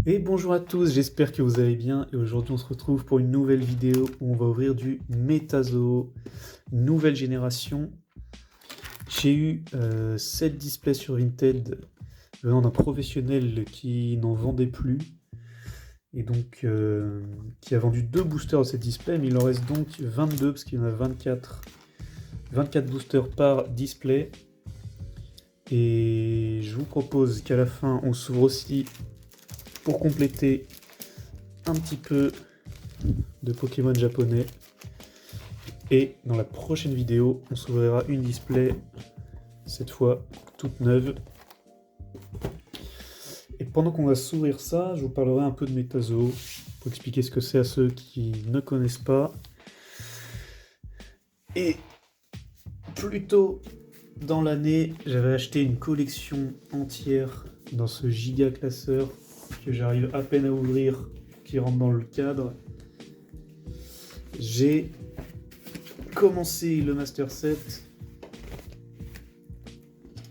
Et bonjour à tous, j'espère que vous allez bien et aujourd'hui on se retrouve pour une nouvelle vidéo où on va ouvrir du Metazoo, nouvelle génération. J'ai eu 7 displays sur Vinted venant d'un professionnel qui n'en vendait plus et donc qui a vendu 2 boosters de ces displays, mais il en reste donc 22 parce qu'il y en a 24 boosters par display. Et je vous propose qu'à la fin on s'ouvre aussi pour compléter un petit peu de Pokémon japonais. Et dans la prochaine vidéo, on s'ouvrira une display, cette fois toute neuve. Et pendant qu'on va s'ouvrir ça, je vous parlerai un peu de Metazoo, pour expliquer ce que c'est à ceux qui ne connaissent pas. Et plus tôt dans l'année, j'avais acheté une collection entière dans ce giga classeur que j'arrive à peine à ouvrir, qui rentre dans le cadre. J'ai commencé le Master Set.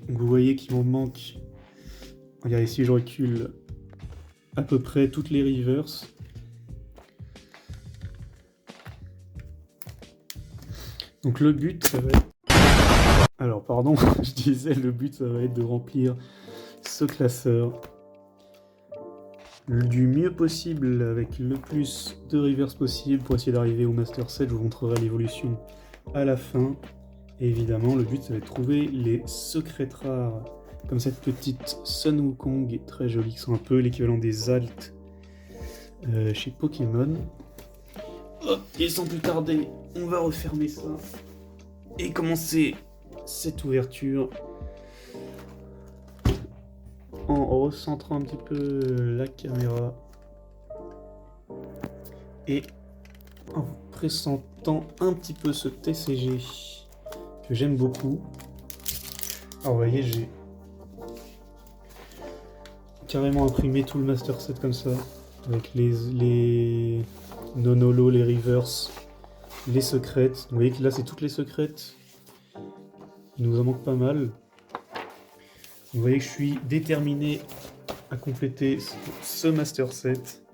Donc vous voyez qu'il m'en manque. Regardez, si je recule, à peu près toutes les reverse. Donc le but, ça va être... Alors pardon, je disais, le but, ça va être de remplir ce classeur du mieux possible avec le plus de reverse possible pour essayer d'arriver au Master Set. Je vous montrerai l'évolution à la fin. Et évidemment, le but, ça va être de trouver les secrets rares, comme cette petite Sun Wukong, très jolie, qui sont un peu l'équivalent des Alt chez Pokémon. Hop, et sans plus tarder, on va refermer ça et commencer cette ouverture en recentrant un petit peu la caméra et en vous pressentant un petit peu ce TCG que j'aime beaucoup. Alors vous voyez, j'ai carrément imprimé tout le Master Set comme ça, avec les non-holo, les reverse, les secrètes. Vous voyez que là c'est toutes les secrètes. Il nous en manque pas mal. Vous voyez que je suis déterminé à compléter ce Master Set.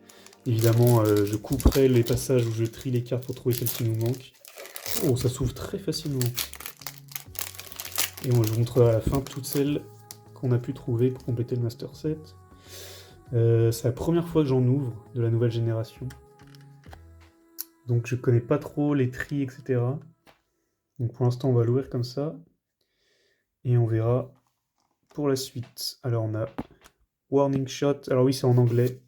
Évidemment, je couperai les passages où je trie les cartes pour trouver celles qui nous manquent. Oh, ça s'ouvre très facilement. Et je vous montrerai à la fin toutes celles qu'on a pu trouver pour compléter le Master Set. C'est la première fois que j'en ouvre de la nouvelle génération. Donc je connais pas trop les tris, etc. Donc pour l'instant, on va l'ouvrir comme ça. Et on verra pour la suite. Alors on a Warning Shot, alors oui c'est en anglais,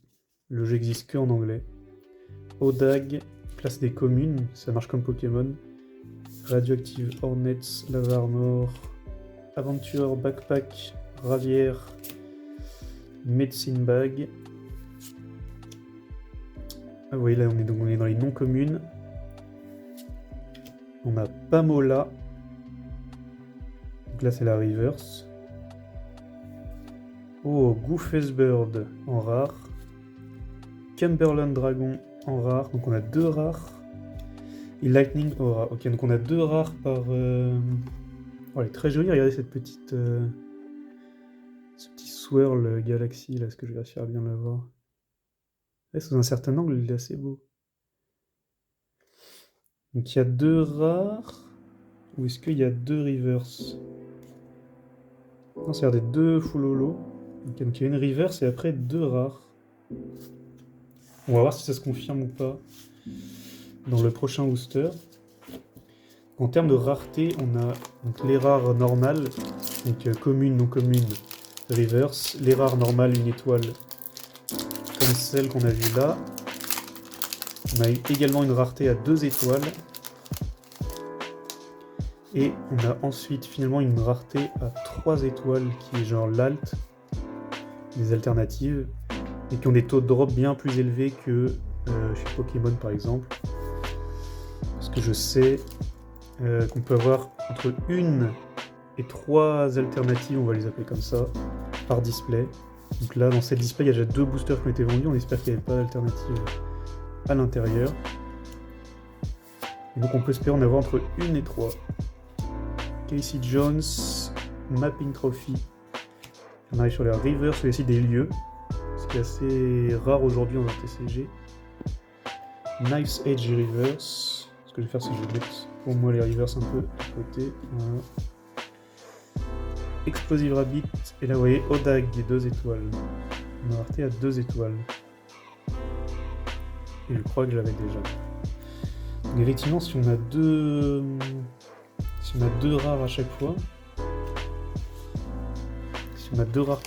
le jeu existe que en anglais. Odag, classe des communes, ça marche comme Pokémon. Radioactive Hornets, Lava Armor, Aventure Backpack, Ravière, Medicine Bag. Ah oui, là on est dans les non communes. On a Pamola, donc là c'est la reverse. Oh, Goofus Bird en rare. Cumberland Dragon en rare. Donc on a 2 rares. Et Lightning Aura. Ok, donc on a 2 rares par... Oh, elle est très jolie. Regardez cette petite... Ce petit swirl galaxy là. Est-ce que je vais réussir à bien la voir? Ouais, sous un certain angle, il est assez beau. Donc il y a 2 rares. Ou est-ce qu'il y a 2 reverse? Non, c'est des 2 full holo. Donc il y a une reverse et après 2 rares. On va voir si ça se confirme ou pas dans le prochain booster. En termes de rareté, on a donc les rares normales, donc commune, non commune, reverse. Les rares normales, une étoile, comme celle qu'on a vue là. On a également une rareté à 2 étoiles. Et on a ensuite finalement une rareté à 3 étoiles qui est genre l'alt, des alternatives, et qui ont des taux de drop bien plus élevés que chez Pokémon par exemple. Parce que je sais qu'on peut avoir entre 1 et 3 alternatives, on va les appeler comme ça, par display. Donc là dans cette display il y a déjà 2 boosters qui ont été vendus, on espère qu'il n'y avait pas d'alternative à l'intérieur. Et donc on peut espérer en avoir entre 1 et 3. Casey Jones, Mapping Trophy. On arrive sur les rivers, celui-ci des lieux. qui est assez rare aujourd'hui dans un TCG. Knife's Edge Reverse. Ce que je vais faire, c'est que je vais mettre pour moi les reverse un peu de côté. Voilà. Explosive Rabbit. Et là, vous voyez, Odag, des 2 étoiles. Une rareté à 2 étoiles. Et je crois que je l'avais déjà. Donc effectivement, si on a deux rares à chaque fois, si on a 2 rares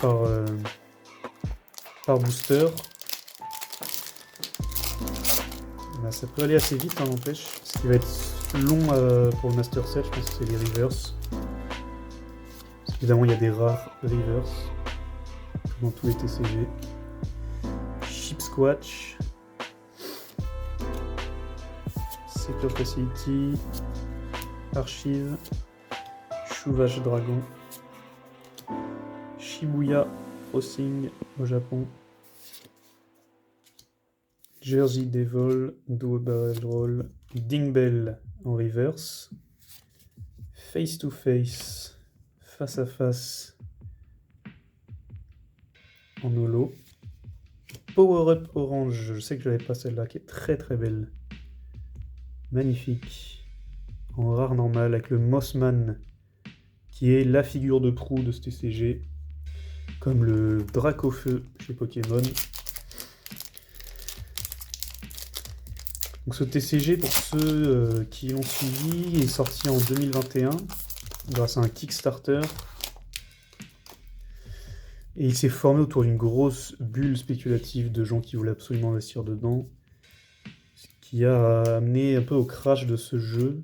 par booster, bah, ça peut aller assez vite, hein, n'empêche. Ce qui va être long pour le Master Set, je pense que c'est les reverse. Parce qu'évidemment, il y a des rares reverse dans tous les TCG. Ship Squatch. Sector Facility. Archive. Chouvache Dragon. Shibuya Crossing au Japon. Jersey Devil, Duo Barrel Roll, Dingbell en reverse, Face to Face, Face à Face en holo, Power Up Orange, je sais que je n'avais pas celle-là, qui est très très belle, magnifique, en rare normal avec le Mossman, qui est la figure de proue de ce TCG, comme le Dracofeu chez Pokémon. Donc ce TCG, pour ceux qui l'ont suivi, est sorti en 2021 grâce à un Kickstarter. Et il s'est formé autour d'une grosse bulle spéculative de gens qui voulaient absolument investir dedans. Ce qui a amené un peu au crash de ce jeu.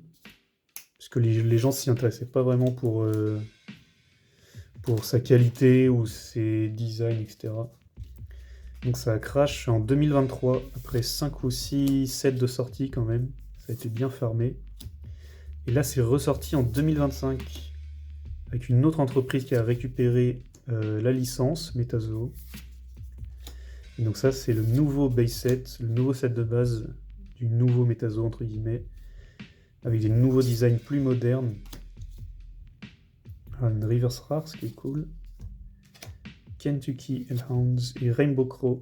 Parce que les gens s'y intéressaient pas vraiment pour sa qualité ou ses designs, etc. Donc ça a crash en 2023, après 5 ou 6 sets de sortie quand même. Ça a été bien farmé. Et là c'est ressorti en 2025 avec une autre entreprise qui a récupéré la licence, Metazoo. Et donc ça c'est le nouveau base set, le nouveau set de base du nouveau Metazoo entre guillemets, avec des nouveaux designs plus modernes. Une reverse rare, ce qui est cool. Kentucky Hellhounds et Rainbow Crow.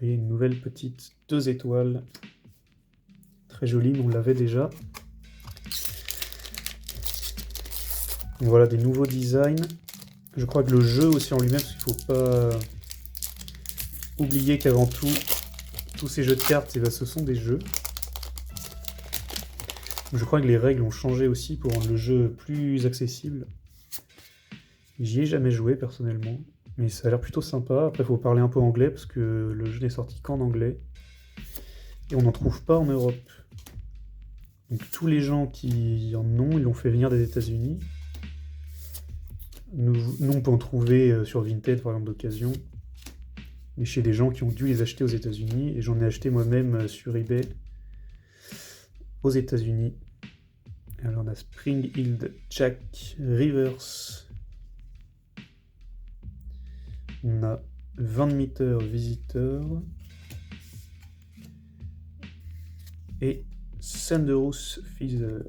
Et une nouvelle petite 2 étoiles. Très jolie, mais on l'avait déjà. Donc voilà, des nouveaux designs. Je crois que le jeu aussi en lui-même, parce qu'il ne faut pas oublier qu'avant tout, tous ces jeux de cartes, ce sont des jeux. Je crois que les règles ont changé aussi pour rendre le jeu plus accessible. J'y ai jamais joué personnellement, mais ça a l'air plutôt sympa. Après, il faut parler un peu anglais parce que le jeu n'est sorti qu'en anglais. Et on n'en trouve pas en Europe. Donc tous les gens qui en ont, ils l'ont fait venir des États-Unis. Nous, on peut en trouver sur Vinted, par exemple, d'occasion. Mais chez des gens qui ont dû les acheter aux États-Unis. Et j'en ai acheté moi-même sur eBay aux États-Unis. Alors on a Spring Hill Jack Rivers. On a Van Meter Visitor et Thunderous Feather,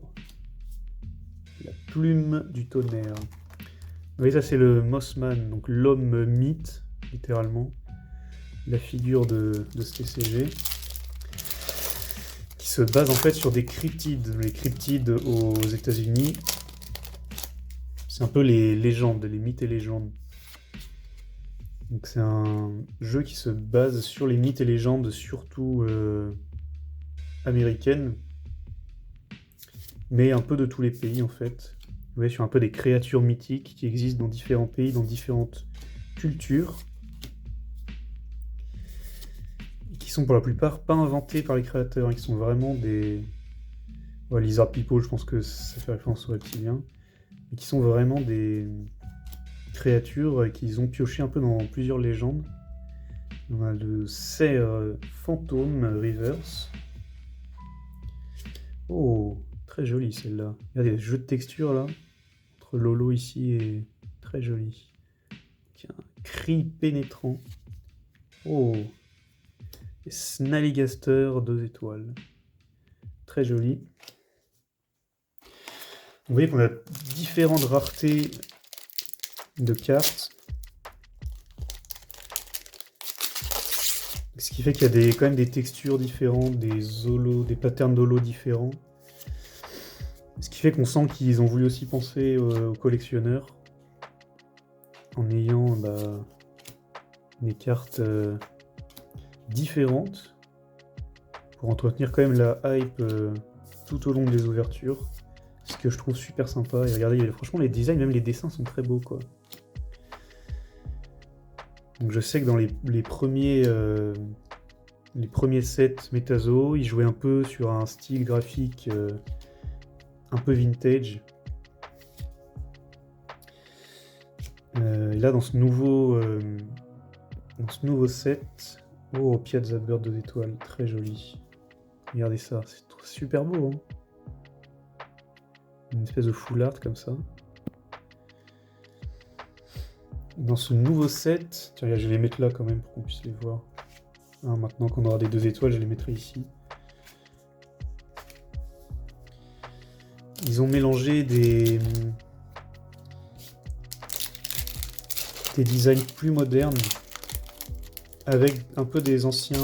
la plume du tonnerre. Vous voyez, ça c'est le Mossman, donc l'homme mythe, littéralement, la figure de ce TCG, qui se base en fait sur des cryptides. Les cryptides aux États-Unis, c'est un peu les légendes, les mythes et légendes. Donc c'est un jeu qui se base sur les mythes et légendes, surtout américaines, mais un peu de tous les pays en fait. Vous voyez, sur un peu des créatures mythiques qui existent dans différents pays, dans différentes cultures, qui sont pour la plupart pas inventées par les créateurs, qui sont vraiment des... Ouais, Lizard People, je pense que ça fait référence aux reptiliens, mais qui sont vraiment des créatures qu'ils ont pioché un peu dans plusieurs légendes. On a le cerf fantôme reverse. Oh, très joli celle-là. Il y a des jeux de texture là, entre Lolo ici et très joli. Un cri pénétrant. Oh, et Snallygaster 2 étoiles. Très joli. Vous voyez qu'on a différentes raretés de cartes. Ce qui fait qu'il y a quand même des textures différentes, des patterns d'holo différents. Ce qui fait qu'on sent qu'ils ont voulu aussi penser aux collectionneurs en ayant des cartes différentes pour entretenir quand même la hype tout au long des ouvertures. Ce que je trouve super sympa. Et regardez, franchement, les designs, même les dessins sont très beaux, quoi. Donc je sais que dans les premiers sets Métazo, ils jouaient un peu sur un style graphique un peu vintage. Et là, dans ce nouveau set, oh, Piazza Bird 2 étoiles, très joli. Regardez ça, c'est super beau, hein. Une espèce de full art comme ça. Dans ce nouveau set, tiens, je vais les mettre là quand même pour qu'on puisse les voir. Ah, maintenant qu'on aura des 2 étoiles, je les mettrai ici. Ils ont mélangé des designs plus modernes avec un peu des anciens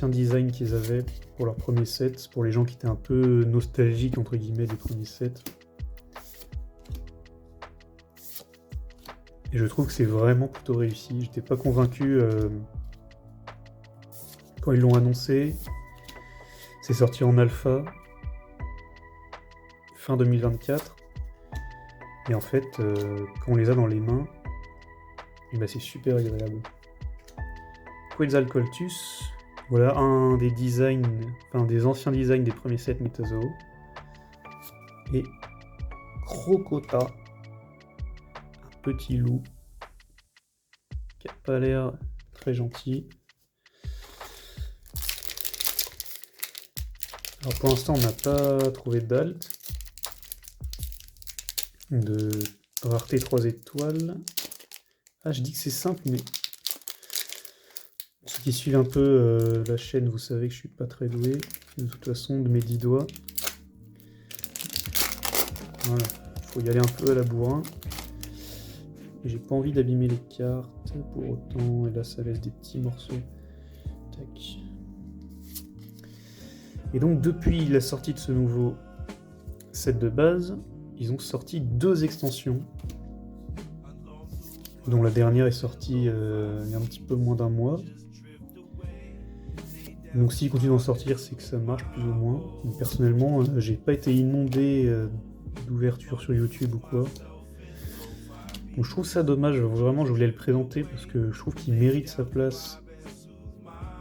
designs qu'ils avaient pour leur premier set, pour les gens qui étaient un peu nostalgiques entre guillemets des premiers sets. Et je trouve que c'est vraiment plutôt réussi. J'étais pas convaincu quand ils l'ont annoncé. C'est sorti en alpha fin 2024. Et en fait, quand on les a dans les mains, c'est super agréable. Quetzalcoatlus, voilà un des designs, des anciens designs des premiers sets Métazo. Et Crocota, un petit loup qui a pas l'air très gentil. Alors pour l'instant, on n'a pas trouvé d'alt, de rareté 3 étoiles. Ah, je dis que c'est simple, mais ceux qui suivent un peu la chaîne, vous savez que je suis pas très doué, de toute façon, de mes 10 doigts. Voilà, faut y aller un peu à la bourrin. J'ai pas envie d'abîmer les cartes pour autant, et là ça laisse des petits morceaux. Tac. Et donc depuis la sortie de ce nouveau set de base, ils ont sorti 2 extensions, dont la dernière est sortie il y a un petit peu moins d'un mois. Donc s'ils continuent d'en sortir, c'est que ça marche plus ou moins. Donc, personnellement, j'ai pas été inondé d'ouverture sur YouTube ou quoi. Donc je trouve ça dommage, vraiment je voulais le présenter parce que je trouve qu'il mérite sa place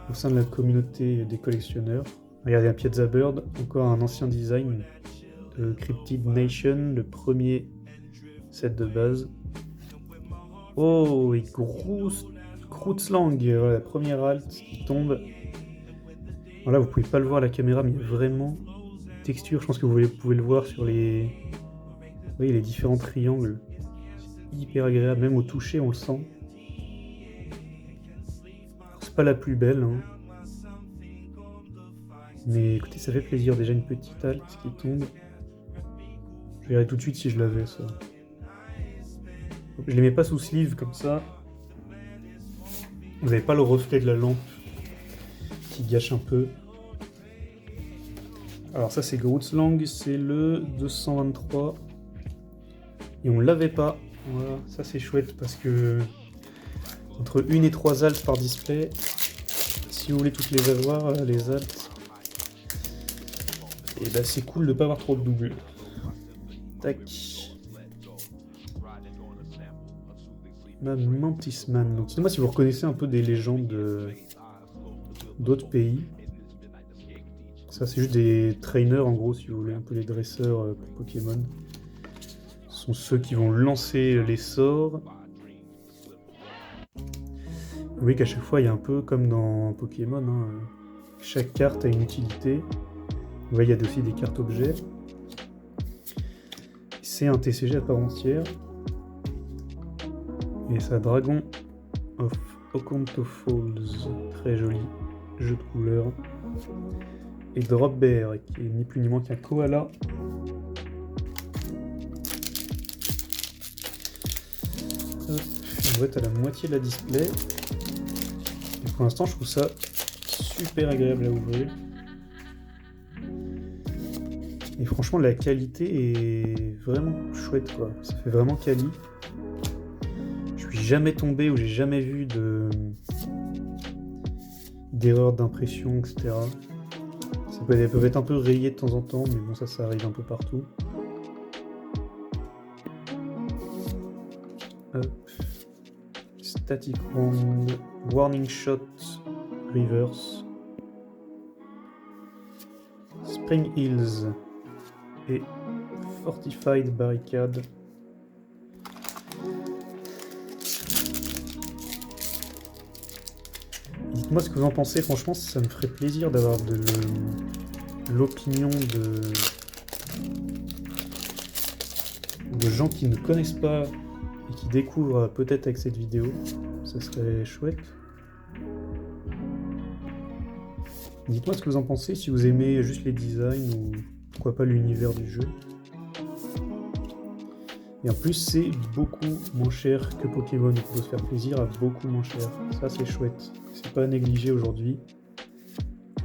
au sein de la communauté des collectionneurs. Regardez un Piazza Bird, encore un ancien design de Cryptid Nation, le premier set de base. Oh, et Kreutzlang, voilà, la première alt qui tombe. Voilà, vous pouvez pas le voir à la caméra, mais il y a vraiment texture. Je pense que vous pouvez le voir sur les différents triangles. C'est hyper agréable, même au toucher, on le sent. C'est pas la plus belle, hein. Mais écoutez, ça fait plaisir. Déjà une petite alt qui tombe. Je verrai tout de suite si je l'avais, ça. Je les mets pas sous sleeve comme ça. Vous n'avez pas le reflet de la lampe qui gâche un peu. Alors ça c'est Kreutzlang, c'est le 223. Et on l'avait pas. Voilà, ça c'est chouette parce que entre 1 et 3 alts par display, si vous voulez toutes les avoir, les alts, et c'est cool de pas avoir trop de doubles. Tac. Mantisman. Donc dites-moi si vous reconnaissez un peu des légendes d'autres pays. Ça c'est juste des trainers en gros, si vous voulez, un peu les dresseurs pour Pokémon. Ce sont ceux qui vont lancer les sorts. Vous voyez qu'à chaque fois il y a un peu comme dans Pokémon, hein, chaque carte a une utilité. Vous voyez, il y a aussi des cartes objets. C'est un TCG à part entière. Et ça, Dragon of Oconto Falls, très joli, jeu de couleurs. Et Drop Bear, qui est ni plus ni moins qu'un koala. Hop, On doit être à la moitié de la display. Et pour l'instant, je trouve ça super agréable à ouvrir. Et franchement, la qualité est vraiment chouette, quoi. Ça fait vraiment quali. Je suis jamais tombé ou j'ai jamais vu d'erreurs d'impression, etc. Elles peuvent être un peu rayées de temps en temps, mais bon, ça arrive un peu partout. Hop. Static Round, Warning Shot, Reverse, Spring Hills et Fortified Barricade. Dites-moi ce que vous en pensez, franchement ça me ferait plaisir d'avoir l'opinion de gens qui ne connaissent pas et qui découvrent peut-être avec cette vidéo, ça serait chouette. Dites-moi ce que vous en pensez, si vous aimez juste les designs ou pourquoi pas l'univers du jeu. Et en plus c'est beaucoup moins cher que Pokémon, on peut se faire plaisir à beaucoup moins cher. Ça c'est chouette, c'est pas négligé aujourd'hui.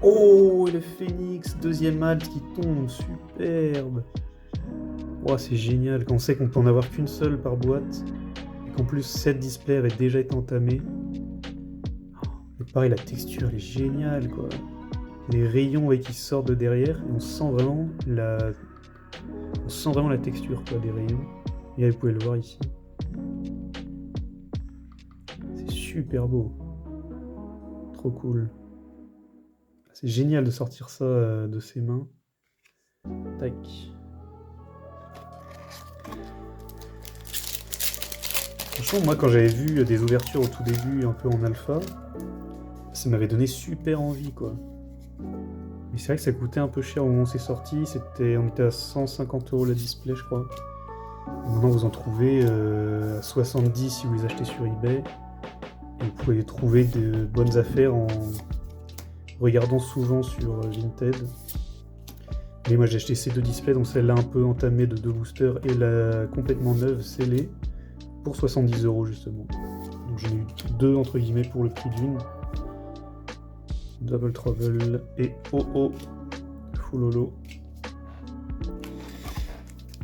Oh, et le Phoenix, deuxième halte qui tombe, superbe. Oh, c'est génial, quand on sait qu'on peut en avoir qu'une seule par boîte, et qu'en plus cette display avait déjà été entamée. Oh, et pareil, la texture elle est géniale, quoi. Les rayons qui sortent de derrière, et on sent vraiment la texture, quoi, des rayons. Et là, vous pouvez le voir ici. C'est super beau. Trop cool. C'est génial de sortir ça de ses mains. Tac. Franchement, moi, quand j'avais vu des ouvertures au tout début, un peu en alpha, ça m'avait donné super envie, quoi. Mais c'est vrai que ça coûtait un peu cher au moment où c'est sorti. On était à 150 € la display, je crois. Et maintenant, vous en trouvez à 70 si vous les achetez sur eBay. Et vous pouvez trouver de bonnes affaires en regardant souvent sur Vinted. Mais moi, j'ai acheté ces deux displays, donc celle-là un peu entamée de 2 boosters et la complètement neuve, scellée, pour 70 € justement. Donc j'en ai eu deux entre guillemets pour le prix d'une. Double Trouble et OO Full Holo.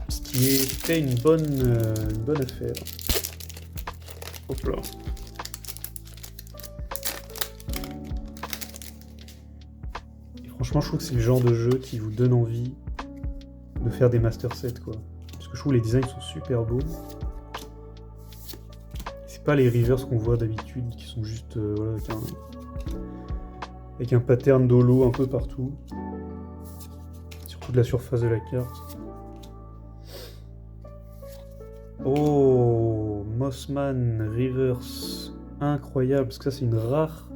Ce qui était une bonne affaire. Hop là. Et franchement, je trouve que c'est le genre de jeu qui vous donne envie de faire des master sets, quoi. Parce que je trouve que les designs sont super beaux. C'est pas les reverse qu'on voit d'habitude qui sont juste voilà, avec un pattern d'holo un peu partout, sur toute la surface de la carte. Oh, Mossman Reverse, incroyable, parce que ça c'est une rare.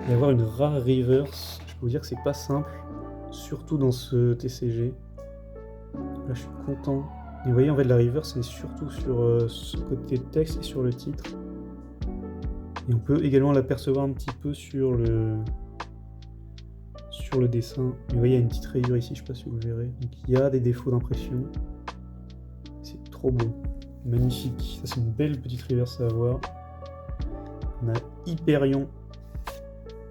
Et avoir une rare Reverse, je peux vous dire que c'est pas simple, surtout dans ce TCG. Là je suis content. Et vous voyez, en fait la Reverse c'est surtout sur ce côté de texte et sur le titre. Et on peut également l'apercevoir un petit peu sur le dessin. Et vous voyez, il y a une petite rayure ici, je ne sais pas si vous le verrez. Donc il y a des défauts d'impression. C'est trop beau. Magnifique. Ça, c'est une belle petite reverse à avoir. On a Hyperion.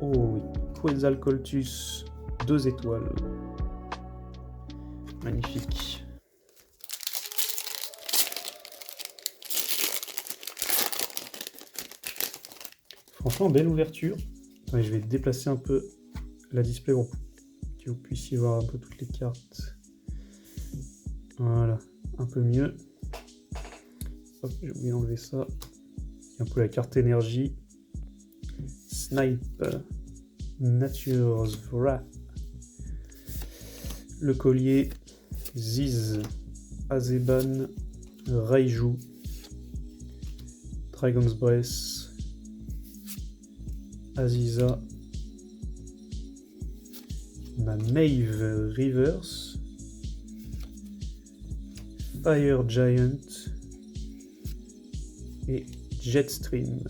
Oh oui. Quetzalcoatlus. 2 étoiles. Magnifique. Franchement, belle ouverture. Attendez, je vais déplacer un peu la display pour que vous puissiez voir un peu toutes les cartes. Voilà, un peu mieux. Hop, j'ai oublié d'enlever ça. Et un peu la carte énergie. Snipe, Nature's Wrath. Le collier, Ziz, Azeban, Raiju, Dragon's Breath, Aziza. On a Maeve Reverse, Fire Giant et Jetstream.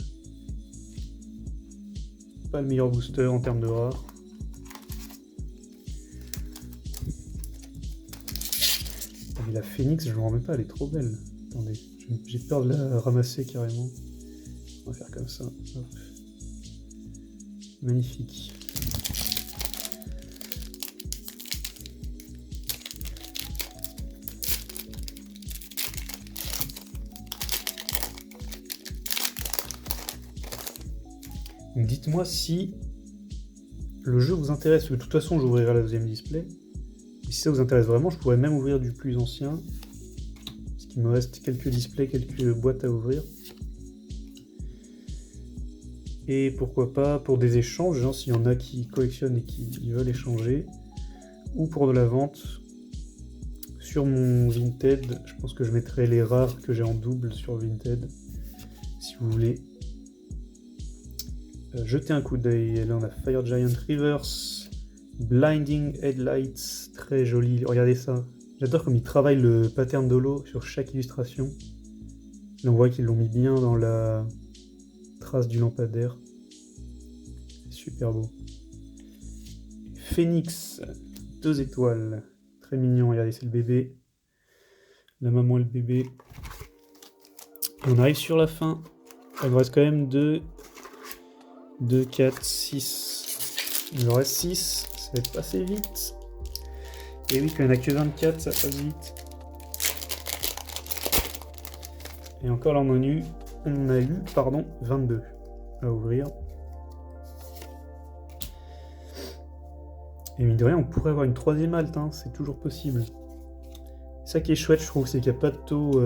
Pas le meilleur booster en termes de rare. Et la Phoenix, je ne me rends même pas, elle est trop belle. Attendez, j'ai peur de la ramasser carrément. On va faire comme ça. Hop. Magnifique. Donc dites-moi si le jeu vous intéresse. De toute façon, j'ouvrirai la deuxième display. Et si ça vous intéresse vraiment, je pourrais même ouvrir du plus ancien. Parce qu'il me reste quelques displays, quelques boîtes à ouvrir. Et pourquoi pas pour des échanges, genre s'il y en a qui collectionnent et qui veulent échanger. Ou pour de la vente. Sur mon Vinted, je pense que je mettrai les rares que j'ai en double sur Vinted. Si vous voulez. Jetez un coup d'œil. Là, on a Fire Giant Reverse, Blinding Headlights, très joli. Regardez ça. J'adore comme ils travaillent le pattern d'holo sur chaque illustration. Là, on voit qu'ils l'ont mis bien dans la trace du lampadaire. Super beau. Phoenix, 2 étoiles. Très mignon. Regardez, c'est le bébé. La maman et le bébé. Et on arrive sur la fin. Il me reste quand même 2, 4, 6. Il me reste 6. Ça va être passé vite. Et oui, quand il n'y en a que 24, ça passe vite. Et encore là, on a eu 22 à ouvrir. Et mine de rien, on pourrait avoir une troisième halte, hein, c'est toujours possible. Ça qui est chouette, je trouve, c'est qu'il n'y a pas de taux...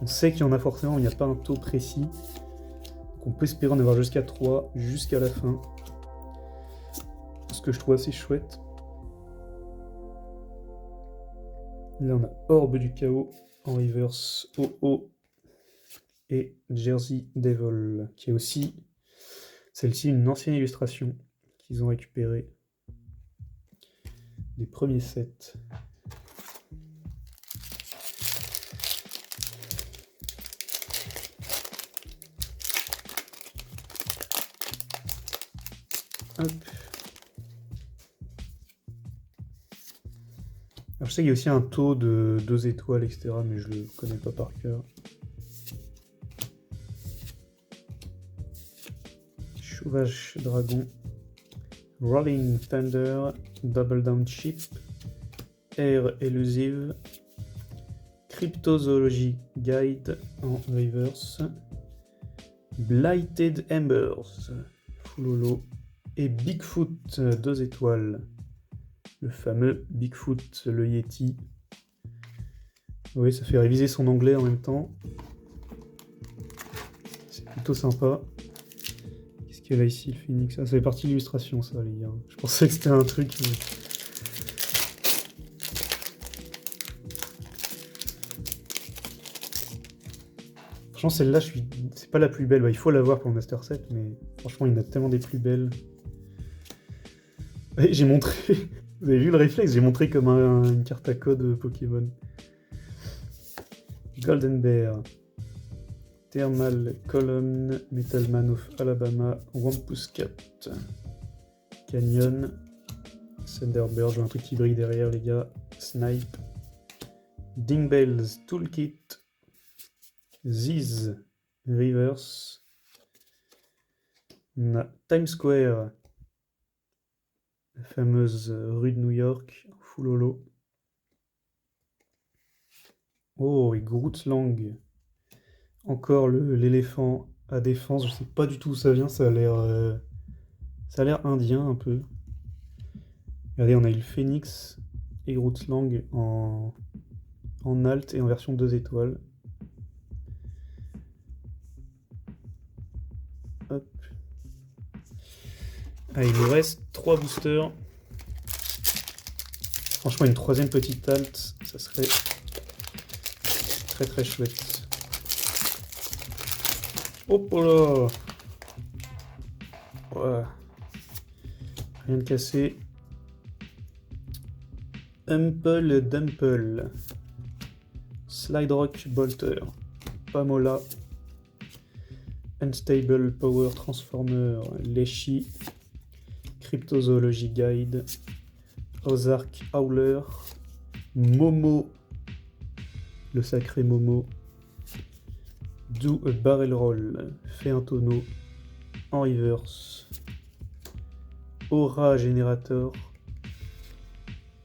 On sait qu'il y en a forcément, mais il n'y a pas un taux précis. Donc on peut espérer en avoir jusqu'à 3, jusqu'à la fin. Ce que je trouve assez chouette. Là, on a Orbe du Chaos en reverse, OO et Jersey Devil, qui est aussi, celle-ci, une ancienne illustration qu'ils ont récupérée des premiers sets. Hop. Alors je sais qu'il y a aussi un taux de 2 étoiles, etc., mais je le connais pas par cœur. Sauvage Dragon, Rolling Thunder, Double Down Ship, Air Elusive, Cryptozoology Guide en reverse, Blighted Embers, full holo, et Bigfoot, 2 étoiles. Le fameux Bigfoot, le Yeti. Oui, ça fait réviser son anglais en même temps. C'est plutôt sympa. Qu'est-ce qu'il y a là ici, le Phoenix? Ah, ça fait partie de l'illustration, ça, les gars. Je pensais que c'était un truc... Franchement, celle-là, c'est pas la plus belle. Bah, il faut l'avoir pour le Master Set, mais franchement, il y en a tellement des plus belles. Et j'ai montré... Vous avez vu le réflexe? J'ai montré comme une carte à code Pokémon. Golden Bear, Thermal Column, Metal Man of Alabama, Wampus Cat, Canyon, Thunderbird, j'ai un truc qui brille derrière les gars, Snipe, Dingbell's Toolkit, Ziz Reverse, on a Times Square, la fameuse rue de New York, full holo. Oh, et Groot Lang. Encore l'éléphant à défense. Je sais pas du tout où ça vient. Ça a l'air indien un peu. Regardez, on a eu le Phoenix et Groot Lang en alt et en version 2 étoiles. Hop. Ah, il nous reste 3 boosters. Franchement, une troisième petite alt, ça serait très très chouette. Hop là! Ouais. Rien de cassé. Humple Dumple. Slide Rock Bolter. Pamola. Unstable Power Transformer. Leshy. Cryptozoology Guide. Ozark Howler. Momo. Le sacré Momo. Do a barrel roll. Fais un tonneau en reverse. Aura Generator.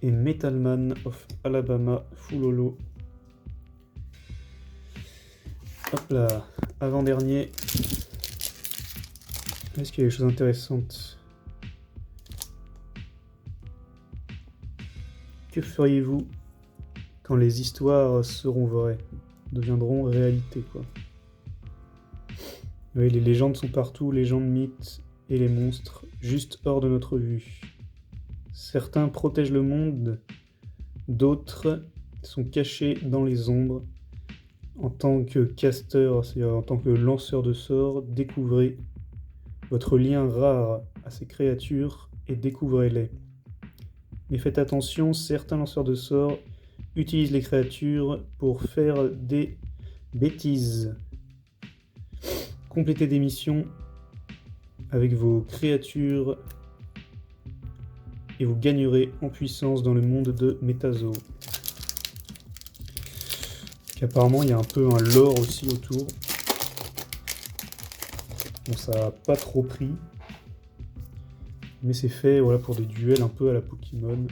Et Metalman of Alabama full holo. Hop là, avant-dernier. Est-ce qu'il y a des choses intéressantes? Que feriez-vous quand les histoires seront vraies, deviendront réalité, quoi? Oui, les légendes sont partout, légendes, mythes et les monstres, juste hors de notre vue. Certains protègent le monde, d'autres sont cachés dans les ombres. En tant que caster, c'est-à-dire en tant que lanceur de sorts, découvrez votre lien rare à ces créatures et découvrez-les. Mais faites attention, certains lanceurs de sorts utilisent les créatures pour faire des bêtises. Complétez des missions avec vos créatures et vous gagnerez en puissance dans le monde de Métazo. Apparemment, il y a un peu un lore aussi autour. Bon, ça n'a pas trop pris. Mais c'est fait voilà, pour des duels un peu à la Pokémon.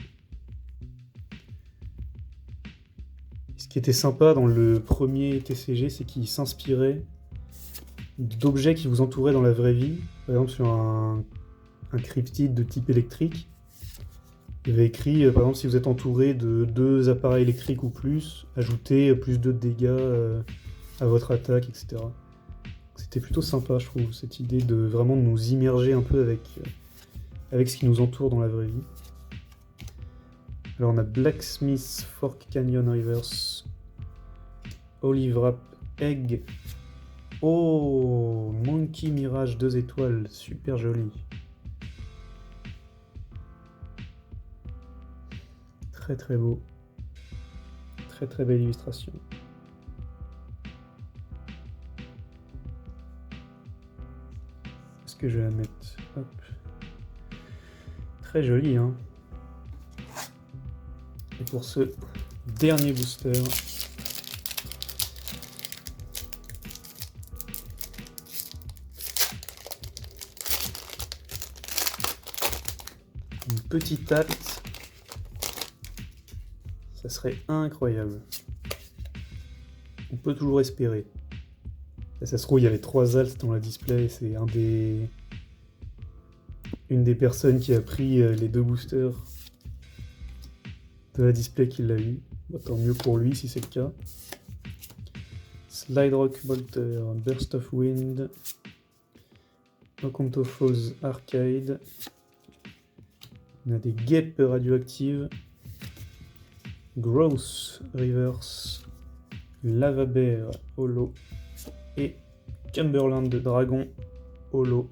Ce qui était sympa dans le premier TCG, c'est qu'il s'inspirait d'objets qui vous entouraient dans la vraie vie. Par exemple, sur un cryptide de type électrique, il y avait écrit, par exemple, si vous êtes entouré de 2 appareils électriques ou plus, ajoutez plus de dégâts à votre attaque, etc. C'était plutôt sympa, je trouve, cette idée de vraiment nous immerger un peu avec ce qui nous entoure dans la vraie vie. Alors on a Blacksmith Fork Canyon Rivers, Olive Wrap Egg. Oh, Monkey Mirage 2 étoiles, super joli. Très très beau. Très très belle illustration. Est-ce que je vais la mettre? Hop. Très joli, hein. Et pour ce dernier booster, une petite halte, ça serait incroyable. On peut toujours espérer. Et ça se trouve, il y avait 3 altes dans la display, c'est une des personnes qui a pris les 2 boosters de la display qui l'a eu. Bah, tant mieux pour lui si c'est le cas. Slide Rock Bolter, Burst of Wind, Ocontophose Arcade. On a des guêpes radioactives, Growth Reverse, Lava Bear Holo et Cumberland Dragon Holo.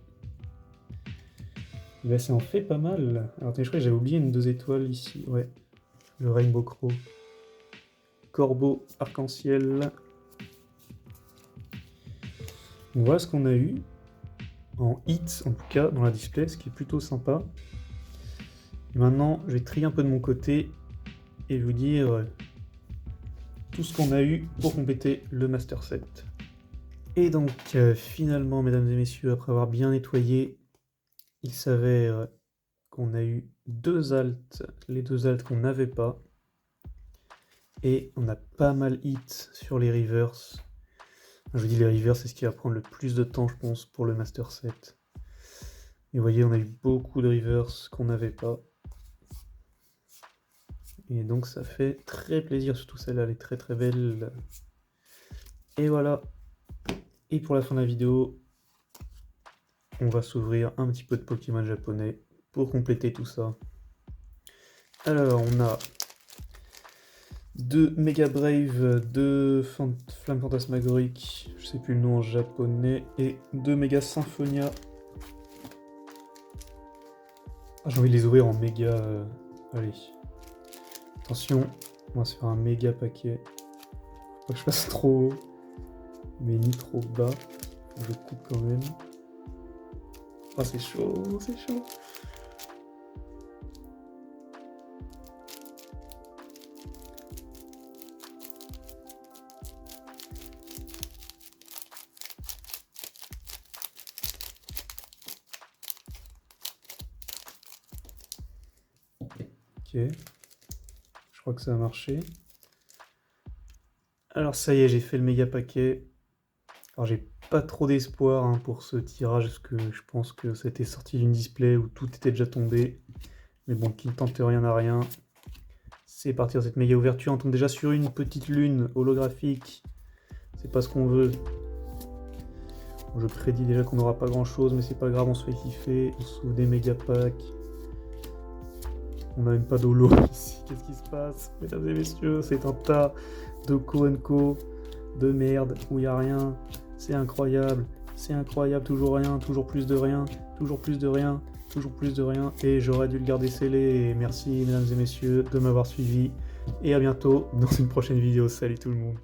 Là, ça en fait pas mal. Alors, je crois que j'avais oublié une 2 étoiles ici. Ouais, le Rainbow Crow. Corbeau arc-en-ciel. On voit ce qu'on a eu en hit, en tout cas, dans la display, ce qui est plutôt sympa. Et maintenant, je vais trier un peu de mon côté et vous dire tout ce qu'on a eu pour compléter le Master Set. Et donc, finalement, mesdames et messieurs, après avoir bien nettoyé, il s'avère qu'on a eu 2 altes, les 2 altes qu'on n'avait pas. Et on a pas mal hit sur les reverse. Je vous dis, les reverse, c'est ce qui va prendre le plus de temps, je pense, pour le Master Set. Et vous voyez, on a eu beaucoup de reverse qu'on n'avait pas. Et donc ça fait très plaisir, surtout celle-là, elle est très très belle. Et voilà. Et pour la fin de la vidéo, on va s'ouvrir un petit peu de Pokémon japonais pour compléter tout ça. Alors on a 2 Mega Brave, 2 Flamme Fantasmagorique, je sais plus le nom en japonais, et 2 Mega Symphonia. Ah, j'ai envie de les ouvrir en méga. Allez. Attention, on va se faire un méga paquet. Faut pas que je fasse trop haut, mais ni trop bas. Faut que je coupe quand même. Ah, c'est chaud, c'est chaud. Ok. Je crois que ça a marché. Alors ça y est, j'ai fait le méga paquet. Alors j'ai pas trop d'espoir hein, pour ce tirage, parce que je pense que c'était sorti d'une display où tout était déjà tombé. Mais bon, qui ne tente rien n'a rien. C'est parti dans cette méga ouverture. On tombe déjà sur une petite lune holographique. C'est pas ce qu'on veut. Bon, je prédis déjà qu'on n'aura pas grand chose, mais c'est pas grave, on se fait kiffer. On s'ouvre des méga packs. On n'a même pas d'holo ici. Qu'est-ce qui se passe? Mesdames et messieurs, c'est un tas de co de merde où il n'y a rien. C'est incroyable, toujours rien, toujours plus de rien, toujours plus de rien, toujours plus de rien. Et j'aurais dû le garder scellé. Et merci mesdames et messieurs de m'avoir suivi. Et à bientôt dans une prochaine vidéo. Salut tout le monde.